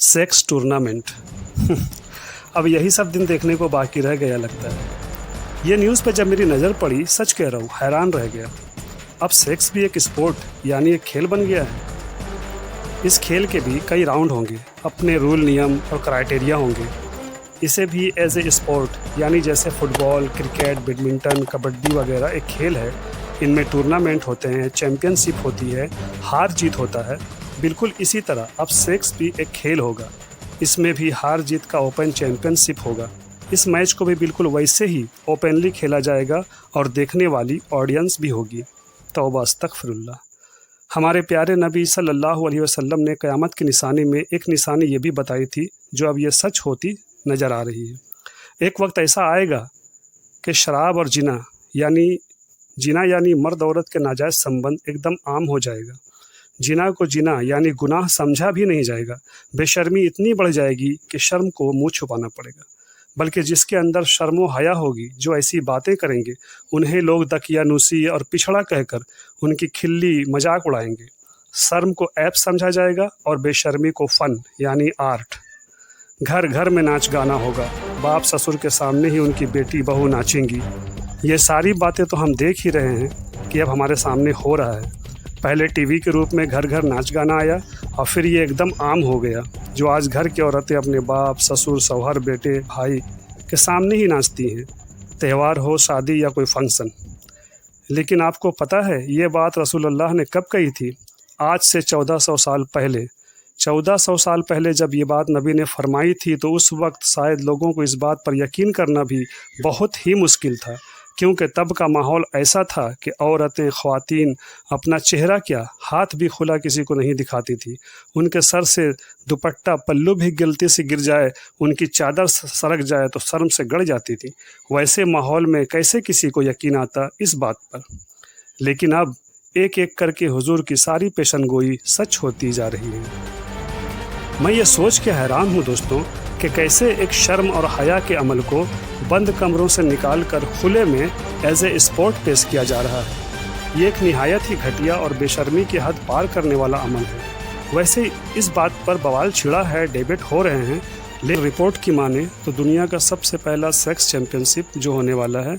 Sex tournament. अब यही सब दिन देखने को बाकी रह गया लगता है। ये न्यूज़ पे जब मेरी नज़र पड़ी, सच कह रहा हूँ, हैरान रह गया। अब सेक्स भी एक स्पोर्ट यानी एक खेल बन गया है। इस खेल के भी कई राउंड होंगे, अपने रूल, नियम और क्राइटेरिया होंगे। इसे भी एज ए स्पोर्ट यानी जैसे फुटबॉल, क्रिकेट, बैडमिंटन, कबड्डी वगैरह एक खेल है। इनमें टूर्नामेंट होते हैं, चैम्पियनशिप होती है, हार जीत होता है। बिल्कुल इसी तरह अब सेक्स भी एक खेल होगा। इसमें भी हार जीत का ओपन चैम्पियनशिप होगा। इस मैच को भी बिल्कुल वैसे ही ओपनली खेला जाएगा और देखने वाली ऑडियंस भी होगी। तौबा अस्तगफिरुल्लाह। हमारे प्यारे नबी सल्लल्लाहु अलैहि वसल्लम ने क़यामत की निशानी में एक निशानी ये भी बताई थी, जो अब ये सच होती नज़र आ रही है। एक वक्त ऐसा आएगा कि शराब और जिना यानी मर्द औरत के नाजायज़ संबंध एकदम आम हो जाएगा। जिना को जिना यानी गुनाह समझा भी नहीं जाएगा। बेशर्मी इतनी बढ़ जाएगी कि शर्म को मुंह छुपाना पड़ेगा। बल्कि जिसके अंदर शर्म व हया होगी, जो ऐसी बातें करेंगे, उन्हें लोग दकियानूसी और पिछड़ा कहकर उनकी खिल्ली मजाक उड़ाएंगे। शर्म को ऐप समझा जाएगा और बेशर्मी को फ़न यानी आर्ट। घर घर में नाच गाना होगा। बाप ससुर के सामने ही उनकी बेटी बहू नाचेंगी। ये सारी बातें तो हम देख ही रहे हैं कि अब हमारे सामने हो रहा है। पहले टीवी के रूप में घर घर नाच गाना आया और फिर ये एकदम आम हो गया, जो आज घर की औरतें अपने बाप, ससुर, शौहर, बेटे, भाई के सामने ही नाचती हैं, त्यौहार हो, शादी या कोई फंक्शन। लेकिन आपको पता है ये बात रसूलुल्लाह ने कब कही थी? आज से 1400 साल पहले। 1400 साल पहले जब ये बात नबी ने फरमाई थी, तो उस वक्त शायद लोगों को इस बात पर यकीन करना भी बहुत ही मुश्किल था, क्योंकि तब का माहौल ऐसा था कि औरतें, ख़वातीन अपना चेहरा क्या, हाथ भी खुला किसी को नहीं दिखाती थी। उनके सर से दुपट्टा, पल्लू भी गलती से गिर जाए, उनकी चादर सरक जाए तो शर्म से गड़ जाती थी। वैसे माहौल में कैसे किसी को यकीन आता इस बात पर? लेकिन अब एक एक करके हुजूर की सारी पेशनगोई सच होती जा रही है। मैं ये सोच के हैरान हूँ दोस्तों कि कैसे एक शर्म और हया के अमल को बंद कमरों से निकाल कर खुले में एज ए स्पोर्ट पेश किया जा रहा है। ये एक निहायत ही घटिया और बेशर्मी की हद पार करने वाला अमल है। वैसे इस बात पर बवाल छिड़ा है, डिबेट हो रहे हैं, लेकिन रिपोर्ट की माने तो दुनिया का सबसे पहला सेक्स चैम्पियनशिप जो होने वाला है,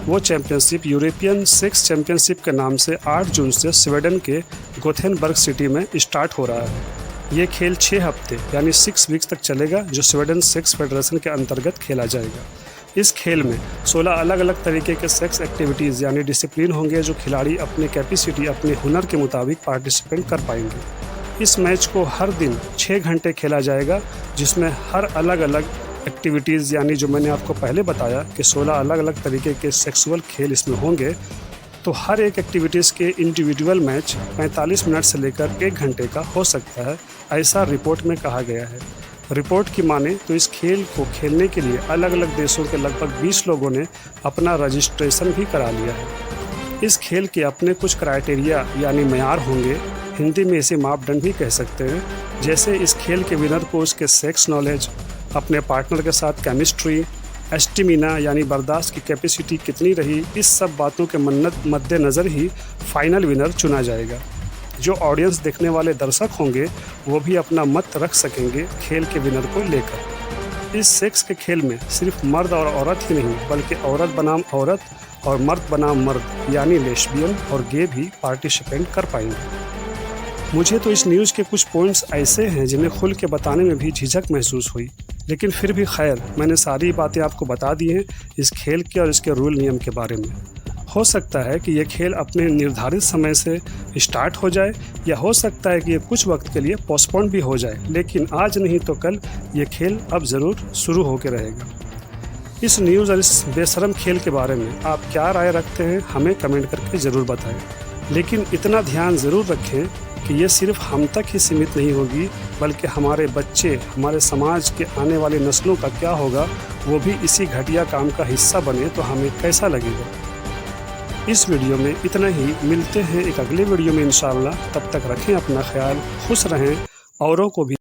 वो चैम्पियनशिप यूरोपियन सेक्स चैम्पियनशिप के नाम से 8 जून से स्वीडन के गोथेनबर्ग सिटी में स्टार्ट हो रहा है। ये खेल 6 हफ्ते यानी 6 वीक्स तक चलेगा, जो स्वीडन सेक्स फेडरेशन के अंतर्गत खेला जाएगा। इस खेल में 16 अलग अलग तरीके के सेक्स एक्टिविटीज़ यानी डिसिप्लिन होंगे, जो खिलाड़ी अपने कैपेसिटी, अपने हुनर के मुताबिक पार्टिसिपेट कर पाएंगे। इस मैच को हर दिन 6 घंटे खेला जाएगा, जिसमें हर अलग अलग एक्टिविटीज़ यानी जो मैंने आपको पहले बताया कि 16 अलग अलग तरीके के सेक्सुअल खेल इसमें होंगे, तो हर एक एक्टिविटीज़ के इंडिविजुअल मैच 45 मिनट से लेकर 1 घंटे का हो सकता है, ऐसा रिपोर्ट में कहा गया है। रिपोर्ट की माने तो इस खेल को खेलने के लिए अलग अलग देशों के लगभग 20 लोगों ने अपना रजिस्ट्रेशन भी करा लिया है। इस खेल के अपने कुछ क्राइटेरिया यानी मयार होंगे, हिंदी में इसे मापदंड भी कह सकते हैं। जैसे इस खेल के विनर को उसके सेक्स नॉलेज, अपने पार्टनर के साथ केमिस्ट्री, एस्टिमिना यानी बर्दाश्त की कैपेसिटी कितनी रही, इस सब बातों के मद्देनज़र ही फाइनल विनर चुना जाएगा। जो ऑडियंस देखने वाले दर्शक होंगे, वो भी अपना मत रख सकेंगे खेल के विनर को लेकर। इस सेक्स के खेल में सिर्फ मर्द और औरत ही नहीं, बल्कि औरत बनाम औरत और मर्द बनाम मर्द यानी लेस्बियन और गे भी पार्टिसिपेट कर पाएंगे। मुझे तो इस न्यूज़ के कुछ पॉइंट्स ऐसे हैं जिन्हें खुल के बताने में भी झिझक महसूस हुई, लेकिन फिर भी खैर, मैंने सारी बातें आपको बता दी हैं इस खेल के और इसके रूल नियम के बारे में। हो सकता है कि ये खेल अपने निर्धारित समय से स्टार्ट हो जाए, या हो सकता है कि ये कुछ वक्त के लिए पोस्टपोन भी हो जाए, लेकिन आज नहीं तो कल ये खेल अब ज़रूर शुरू होकर रहेगा। इस न्यूज़ और इस बेशरम खेल के बारे में आप क्या राय रखते हैं, हमें कमेंट करके ज़रूर बताएं। लेकिन इतना ध्यान ज़रूर रखें कि ये सिर्फ हम तक ही सीमित नहीं होगी, बल्कि हमारे बच्चे, हमारे समाज के आने वाली नस्लों का क्या होगा, वो भी इसी घटिया काम का हिस्सा बने तो हमें कैसा लगेगा। इस वीडियो में इतना ही, मिलते हैं एक अगले वीडियो में इंशाअल्लाह। तब तक रखें अपना ख्याल, खुश रहें, औरों को भी